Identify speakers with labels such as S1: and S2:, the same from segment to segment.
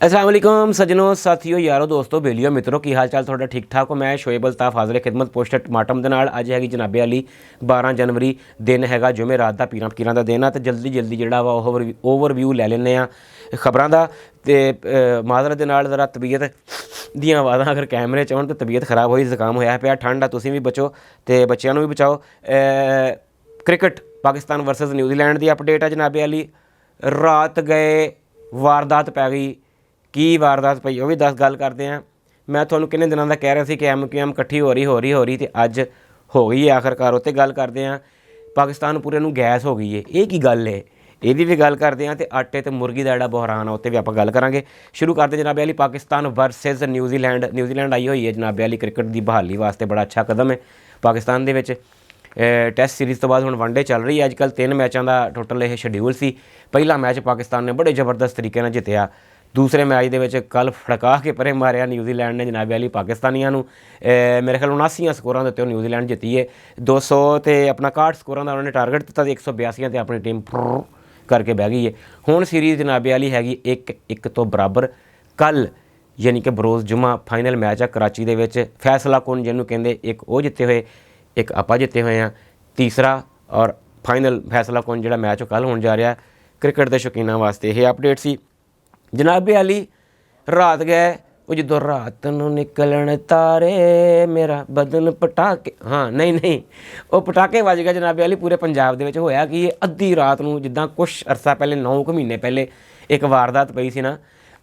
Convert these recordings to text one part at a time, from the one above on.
S1: अस्सलाम वालेकुम सज्जनों साथियों यारों दोस्तों बेलियो मित्रों की हाल चाल थोड़ा ठीक ठाक हो। मैं शोएब अल्ताफ हाज़िर खिदमत पोस्ट टमाटम दे नाल। अज हैगी जनाबे अली 12 जनवरी दिन हैगा जुमे रात का पीरां फकीरां दा दिन आ। तो जल्दी जल्दी जिहड़ा वा ओवरव्यू लै लैने आ खबरां दा। ते माजरत दे नाल ज़रा तबीयत दियां आवाज़ां अगर कैमरे च होण तो तबीयत खराब होई जुकाम होया पिया। ठंड आ तुसीं भी बचो ते बच्चिआं नूं भी बचाओ। क्रिकेट पाकिस्तान वर्सेस न्यूजीलैंड की अपडेट है जनाबे अली। रात गए वारदात पै गई की वारदात पई वो भी दस गल करते हैं। मैं थोड़ा किन्ने दिनों का कह रहा सी कि MQM इकट्ठी हो रही तो अज हो गई है आखिरकार। उत्ते गल करते हैं पाकिस्तान पूरे नूं गैस हो गई है। ये की गल है यदी भी गल करते हैं। तो आटे तो मुर्गी का जोड़ा बहरान है उत्ते भी आप गल करांगे। शुरू करते जनाबे Ali Pakistan versus New Zealand. New Zealand आई हुई है जनाबे अली क्रिकेट की बहाली वास्ते बड़ा अच्छा कदम है पाकिस्तान दे विच। टैस्ट सीरीज़ तो बाद हुण वनडे चल रही है। अजकल 3 मैचों का टोटल यह शेड्यूल सी। पहला मैच पाकिस्तान ने बड़े जबरदस्त तरीके नाल जितया। दूसरे मैच दे विच कल फड़का के परे मारिया न्यूजीलैंड ने जनाबे अली पाकिस्तानियों नूं। मेरे ख्याल 79 स्कोरां दे उत्ते न्यूजीलैंड जित्ती है। 200 तो अपना 61 स्कोरां दा उन्होंने टारगेट दिता। 182 ते अपनी टीम करके बह गई है। हुण सीरीज़ जनाबे अली हैगी 1-1 तो बराबर। कल यानी कि बरोज़ जुम्मा फाइनल मैच है कराची दे विच। फैसला कुन जिन्होंने कहते एक वो जिते हुए एक आपां जिते हुए हैं। तीसरा और फाइनल फैसला कुन जिहड़ा मैच कल होने जा रहा है क्रिकेट के शौकीनों वास्ते यह अपडेट सी जनाबे अली। रात गए वो जो रात नूं निकलन तारे मेरा बदन पटाके हाँ नहीं वो पटाके वज गए जनाबे अली पूरे पंजाब दे विच। होया कि अद्धी रात नूं जिद्दां कुछ अरसा पहले 9 महीने पहले एक वारदात पई सी ना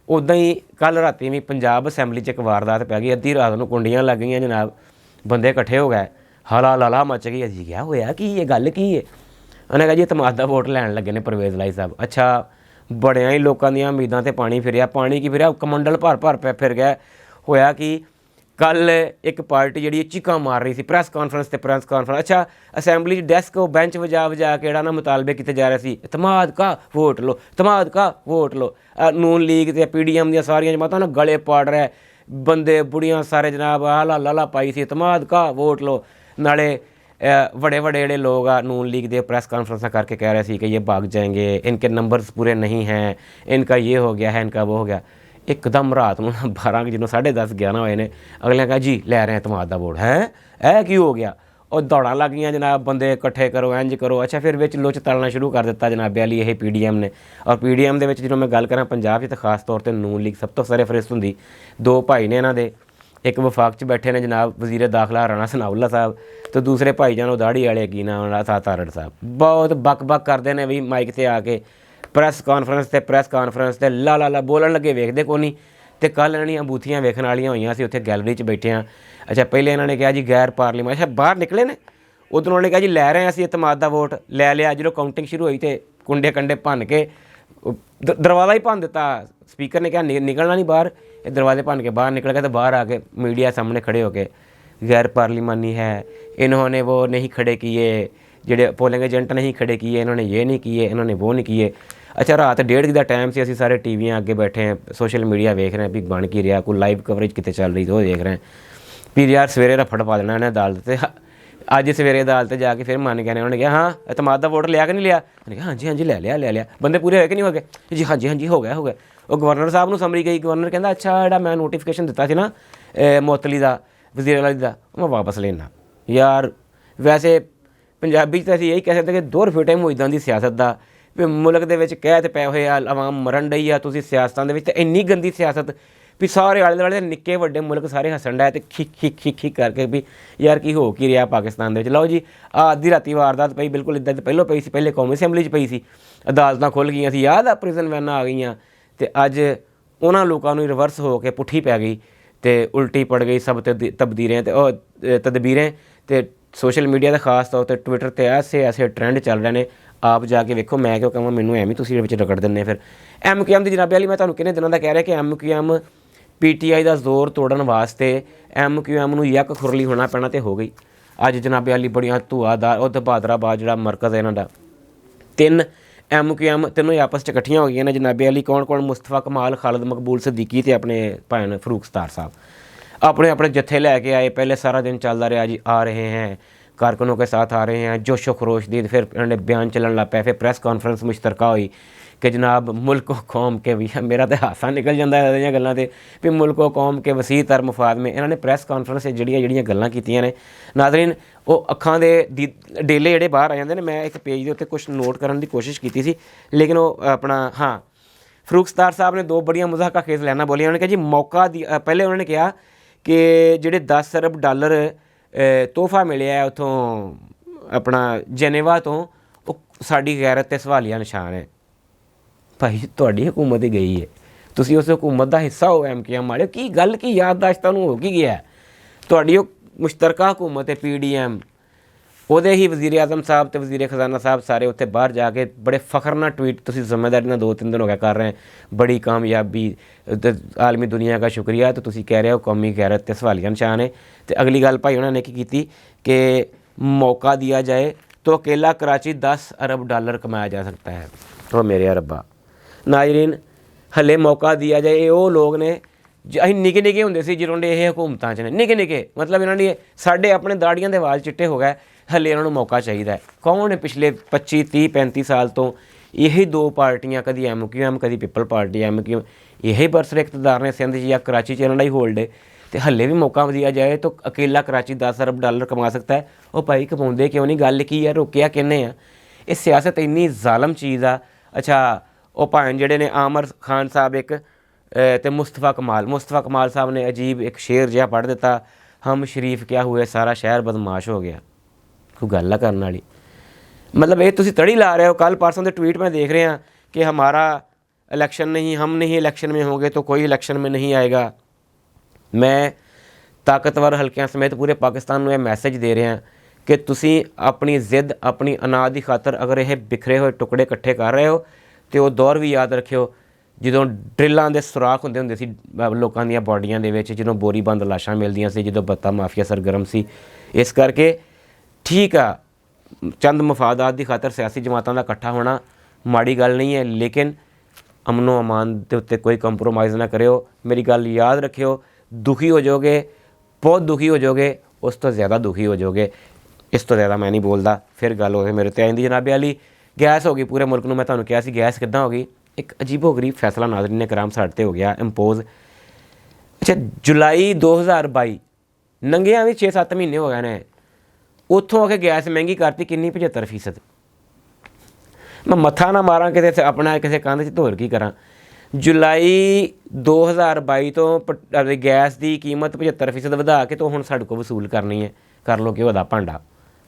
S1: उदां ही कल राती भी पंजाब असैंबली च एक वारदात पै गई। अद्धी रात नूं कुंडियां लग गई जनाब। बंदे इकट्ठे हो गए हाला लाला मच गई। अजी क्या होया कि ये गल की है। उन्हें कहा जी तमाद का वोट लैन लगे ने परवेज़ लाई साहब। अच्छा बड़िया ही लोगों दी उम्मीदां ते पानी फिरिया की फिरिया कमंडल भर भर पे फिर गया। होया कि कल एक पार्टी जी चीकां मार रही थी प्रेस कॉन्फ्रेंस। अच्छा असैंबली डैस्क बेंच वजा के ना मुतालबे किए जा रहे थे तमाद का वोट लो तमाद का वोट लो। नून लीग ते PDM दी सारियां जमातां ना गले पाड़ रहे बंदे बुढ़ियां सारे जनाब हाला लाला पाई सी तमाद का वोट लो। नाले बड़े बड़े जोड़े लोग आ नून लीग के प्रेस कॉन्फ्रेंस करके कह रहे थे कि ये भाग जाएंगे इनके नंबर्स पूरे नहीं हैं इनका ये हो गया है इनका वो हो गया। एकदम रात में 12 जिन्हों 10:30 11 होए ने अगले कहा जी ले रहे हैं तुम्हारा दा वोट है क्यों हो गया। और दौड़ा लग गई जनाब बंदे इकट्ठे करो इंज करो। अच्छा फिर विच लुच तलना शुरू कर दिता जनाबे अली यही PDM ने। और PDM के जो मैं गल करा पंजाब तो खास तौर पर नून लीग सब तो सरफरिस्त होंगी। 2 भाई ने इन्हों के एक वफाक च बैठे ने जनाब वज़ीर दाखिला राणा सनाउल्ला साहब तो दूसरे भाई जान दाड़ी वाले की नाम उन्होंने तारड़ साहब। बहुत बक करते हैं भी माइक से आके प्रेस कॉन्फ्रेंस से ला बोलन लगे वेखते को नहीं। तो कल इन्होंने बूथियां वेखण वालियां हुई सी उत्थे गैलरी च बैठे हैं। अच्छा पहले इन्होंने कहा जी गैर पार्लीमेंट अच्छा बाहर निकले ने उधरों उन्होंने कहा जी लै रहे हैं असीं इतमाद का वोट लै लिया। जो काउंटिंग शुरू हुई तो कुंडे कंडे भन के दरवाज़ा ही भन दिता। स्पीकर ने कहा निकलना नहीं बाहर। दरवाजे भन के बाहर निकल गए तो बाहर आके मीडिया सामने खड़े होके गैर पार्लिमानी है इन्होंने वो नहीं खड़े किए जेडे पोलिंग एजेंट नहीं खड़े किए इन्होंने ये नहीं किए इन्होंने वो नहीं किए। अच्छा रात 1:30 का टाइम से असी सारे टीवियां अगे बैठे हैं सोशल मीडिया वेख रहे हैं भी बन की रहा कोई लाइव कवरेज कितने चल रही तो वो देख रहे हैं। फिर यार सवेरे रफड़ पा देना इन्हें अदालत से। अज सवेरे अदालत जाके फिर मन गए उन्होंने कहा हाँ एतमाद का वोट लिया कि नहीं लिया। उन्होंने कहा हाँ जी ले लिया बंदे पूरे होए कि नहीं हो गए जी हाँ जी हो गया। वो गवर्नर साहब को समरी गई। गवर्नर कहता अच्छा जो मैं नोटिफिकेशन दिता सी ना मुअत्तली का वज़ीर अली का मैं वापस लेना। यार वैसे पंजाबी तो असीं यही कह सकते कि दौर फिटे मुहिदां की सियासत का भी मुल्क के कैद पै हुए आवाम मरन डई आ तुसीं सियासतां दे विच ते इन्नी गंदी सियासत भी सारे आले दुआले निक्के वड्डे मुल्क सारे हसन डे तो खिक करके भी यार की हो की रहा पाकिस्तान दे विच। लो जी अद्धी राती वारदात पई बिल्कुल इदां तो पहलों पई सी पहले कौमी असैंबली च पई सी अदालतां खुल गई सी याद आ प्रिजन वैनां आ गई तो अज उन्होंने लोगों को रिवर्स हो के पुट्ठी पै गई तो उल्टी पड़ गई सब तदबीरें तो सोशल मीडिया के खास तौर पर ट्विटर पर ऐसे ट्रेंड चल रहे हैं। आप जाके वेखो मैं क्यों कहां मैनू एवं तुसीं रगड़ देने। फिर MQM की जनाबे अली मैं तुहानूं किन्ने दिनों का कह रहा कि MQM PTI का जोर तोड़न वास्ते MQM नूं यक खुरली होना पैना तो हो गई। अज जनाबे अली बड़ियां धुआधार और बहादराबाद जो मरकज़ है इन्हां दा 3 MQM तीनों आपस च इकट्ठियां हो गई ने जनाबे अली। कौन मुस्तफा कमाल खालिद मकबूल सिद्दीकी ते अपने भैन फरूक सतार साहब अपने जत्थे लैके आए। पहले सारा दिन चलता रहा जी आ रहे हैं कारकुनों के साथ आ रहे हैं, जोशो खरोश दी, फिर उन्होंने बयान चलन लग पाया, फिर प्रैस कॉन्फ्रेंस मुश्तरका हुई कि जनाब मुल्क कौम के भी, मेरा तो हासा निकल जाता है इहदियां गल्लां ते भी मुल्क कौम के वसी तर मफाद में। इन्होंने प्रैस कॉन्फ्रेंस ਜਿਹੜੀਆਂ गल्लां कीतियां ने नाज़रीन, वो अखां दे डेले ਜਿਹੜੇ बाहर आ जाते हैं। मैं एक पेज के उत्ते कुछ नोट करने की कोशिश की सी, लेकिन वो अपना हाँ फरूक सत्तार साहब ने 2 बड़ियां मुज़ाहका खेज़ लाइनां बोलियां। उन्होंने कहा जी मौका दी, पहले उन्होंने कहा कि ਜਿਹੜੇ 10 अरब डॉलर तोहफा मिले है उतों अपना जेनेवा तो, वो साड़ी गैरत ते सवालिया निशान है। भाई तुहाडी हुकूमत ही गई है, तुसीं उस हुकूमत का हिस्सा हो MKM वाले, की गल की याददाश्त तुहानूं हो की गया? तुहाडी वो मुश्तरका हुकूमत है PDM, ਉਹਦੇ ही वज़ीर आज़म साहब तो वज़ीर खजाना साहब सारे उत्थे बाहर जाके बड़े फखर नाल ट्वीट तुसीं जिम्मेदारी नाल 2-3 दिन हो गया कर रहे हैं, बड़ी कामयाबी, आलमी दुनिया का शुक्रिया, तो तुसीं कह रहे हो कौमी गैरत ते सवालिया निशान है। तो अगली गल भाई उन्होंने की की कि मौका दिया जाए तो अकेला कराची 10 अरब डॉलर कमाया जा सकता है। तो मेरे अरबा नाज़रीन, हले मौका दिया जाए, ये वो लोग ने ਅਸੀਂ ਨਿੱਕੇ ਨਿੱਕੇ ਹੁੰਦੇ ਸੀ ਜਦੋਂ ਇਹ ਹਕੂਮਤਾਂ 'ਚ ਨੇ, ਨਿੱਕੇ ਨਿੱਕੇ मतलब ਇਹਨਾਂ ਨੇ ਸਾਡੇ ਆਪਣੇ ਦਾੜੀਆਂ ਦੇ ਵਾਲ ਚਿੱਟੇ ਹੋ ਗਏ, ਹਲੇ ਇਹਨਾਂ ਨੂੰ ਮੌਕਾ ਚਾਹੀਦਾ। ਕੌਣ ਨੇ ਪਿਛਲੇ 25 30 35 ਸਾਲ ਤੋਂ ਇਹੀ 2 ਪਾਰਟੀਆਂ, ਕਦੀ MQM ਕਦੀ ਪੀਪਲ ਪਾਰਟੀ MQM, ਇਹੀ ਬਰਸਰ ਇਕਤਦਾਰ ਨੇ ਸਿੰਧ 'ਚ ਜਾਂ कराची 'ਚ ਇਹਨਾਂ ਦਾ ਹੀ ਹੋਲਡ ਹੈ। तो हले भी मौका दिया जाए तो अकेला कराची 10 अरब डॉलर कमा सकता है। वो भाई कमाते क्यों नहीं, गल की है, रोकया किन्ने आ? ये सियासत इन्नी जालम चीज़ आ। अच्छा वो भाएं जेडे ने आमर खान साहब एक तो मुस्तफ़ा कमाल साहब ने अजीब एक शेर जहा पढ़ दिता, हम शरीफ क्या हुए सारा शहर बदमाश हो गया। कोई गल करने वाली, मतलब ये तुसीं तड़ी ला रहे हो। कल परसों के ट्वीट में देख रहे हैं कि हमारा इलेक्शन नहीं, हम नहीं इलेक्शन में होंगे तो कोई इलेक्शन में नहीं आएगा। मैं ताकतवर हल्कियां समेत पूरे पाकिस्तान में मैसेज दे रहे हैं कि तुसीं अपनी जिद, अपनी अनाद की खातर अगर यह बिखरे हुए टुकड़े इकट्ठे कर रहे हो तो वो दौर भी याद रखियो ਜਦੋਂ ਡਰਿਲਾਂ ਦੇ ਸੁਰਾਖ ਹੁੰਦੇ ਸੀ ਲੋਕਾਂ ਦੀਆਂ ਬੋਡੀਆਂ ਦੇ ਵਿੱਚ, ਜਦੋਂ ਬੋਰੀ ਬੰਦ ਲਾਸ਼ਾਂ ਮਿਲਦੀਆਂ ਸੀ, ਜਦੋਂ ਬੱਤਾ ਮਾਫੀਆ ਸਰਗਰਮ ਸੀ। ਇਸ ਕਰਕੇ ਠੀਕ ਆ, ਚੰਦ ਮਫਾਦਾਤ ਦੀ ਖਾਤਰ ਸਿਆਸੀ ਜਮਾਤਾਂ ਦਾ ਇਕੱਠਾ ਹੋਣਾ ਮਾੜੀ ਗੱਲ ਨਹੀਂ ਹੈ, ਲੇਕਿਨ ਅਮਨੋ ਅਮਾਨ ਦੇ ਉੱਤੇ ਕੋਈ ਕੰਪਰੋਮਾਈਜ਼ ਨਾ ਕਰਿਓ। ਮੇਰੀ ਗੱਲ ਯਾਦ ਰੱਖਿਓ, ਦੁਖੀ ਹੋ ਜਾਓਗੇ, ਬਹੁਤ ਦੁਖੀ ਹੋ ਜਾਓਗੇ, ਉਸ ਤੋਂ ਜ਼ਿਆਦਾ ਦੁਖੀ ਹੋ ਜਾਓਗੇ। ਇਸ ਤੋਂ ਜ਼ਿਆਦਾ ਮੈਂ ਨਹੀਂ ਬੋਲਦਾ। ਫਿਰ ਗੱਲ ਹੋਵੇ ਮੇਰੇ ਤੇ ਆਇੰਦੀ ਜਨਾਬੇ ਵਾਲੀ ਗੈਸ ਹੋ ਗਈ ਪੂਰੇ ਮੁਲਕ ਨੂੰ। ਮੈਂ ਤੁਹਾਨੂੰ ਕਿਹਾ ਸੀ ਗੈਸ ਕਿੱਦਾਂ ਹੋ गई, एक अजीबो गरीब फैसला नाज़रीन कराम साढ़े ते हो गया इंपोज। अच्छा जुलाई 2022 नंगिया भी 6-7 महीने हो गए ने, उत्थों आके गैस महंगी करती किन्नी 75%। मैं मत्था ना मारा किते अपना किसी कंध च धोर की करा। जुलाई 2022 तो गैस की कीमत 75% वधा के तो हुण साडे कोल वसूल करनी है, कर लो कि वधा भांडा।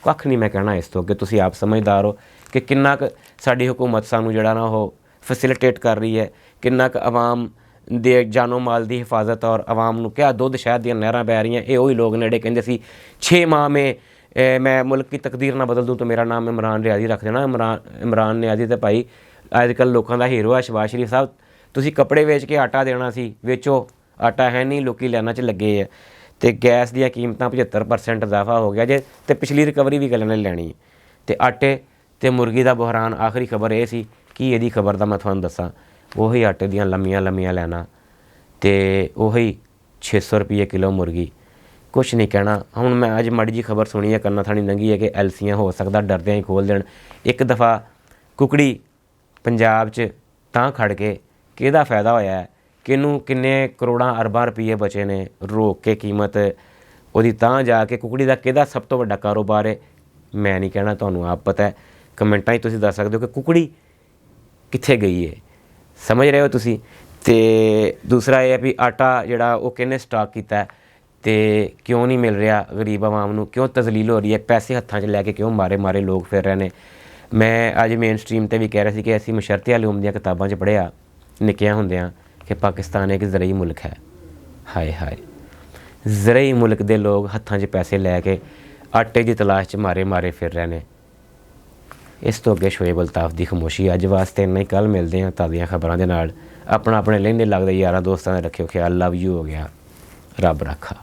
S1: कख नहीं मैं कहना इस तो कि तुसीं आप समझदार हो कि किन्ना क साडी हुकूमत सानूं जिहड़ा ना वो फैसिलिटेट कर रही है, किन्ना क आवाम दे जानो माल की हिफाजत और आवाम नूं क्या दुध शहद दी नहरां बह रही हैं। ये वही लोग ने कहते सी 6 माह में मैं मुल्क की तकदीर ना बदल दूँ तो मेरा नाम इमरान रियाजी रख देना। इमरान रियाजी तो भाई अजकल लोगों का हीरो है। शहबाज शरीफ साहब तुसीं कपड़े वेच के आटा देना सी, वेचो, आटा है नहीं, लोग लाइनां च लगे है। तो गैस दी कीमतां 75% इजाफा हो गया जे, तो पिछली रिकवरी भी गल ने लैनी है। तो आटे तो मुर्गी का बहरान, आखिरी खबर ये सी कि यदी खबर का मैं थोड़ा दसा, वही आटे दियाँ लम्मियां लम्मियां लैना, तो वही 600 रुपये किलो मुर्गी। कुछ नहीं कहना। हुण मैं अज माड़ी जी खबर सुनी है, कन्ना थानी लंघी है कि LCयां हो सकता डरद्यां ही खोल देण। एक दफ़ा कुकड़ी पंजाब च तां खड़ के किहदा फायदा होया है, किनू किन्ने करोड़ां अरबां रुपये बचे ने, रोक के कीमत उहदी तां जाके कुकड़ी का किहदा सब तो वड्डा कारोबार है, मैं नहीं कहना, तुहानूं आप पता है। कमेंटां 'च तुसीं दस सकदे हो कि कुकड़ी कित्थे गई है, समझ रहे हो तुसी। तो दूसरा यह है भी आटा जिहड़ा वो किहने स्टॉक किया है, तो क्यों नहीं मिल रहा गरीब आवाम नूं, क्यों तजलील हो रही है, पैसे हत्थां 'च लैके क्यों मारे मारे लोग फिर रहे हैं। मैं अज मेन स्ट्रीम ते भी कह रहा सी कि असीं मुशर्रती आलूम दी किताबां 'च पढ़िया निक्कियां हुंदियां कि पाकिस्तान एक ज़रई मुल्क है। हाय हाय, ज़रई मुल्क दे लोग हत्थां 'च पैसे लैके आटे की तलाश च मारे मारे फिर रहे हैं। इस तो अगे शोएब अल्ताफ की खामोशी। अज वास्ते इन्ना ही, कल मिलते हैं ताज़ियां खबरों के नाल। अपना अपने लहिंदे लगदे यारां दोस्तां दा रखियो ख्याल। लव यू हो गया, रब रखा।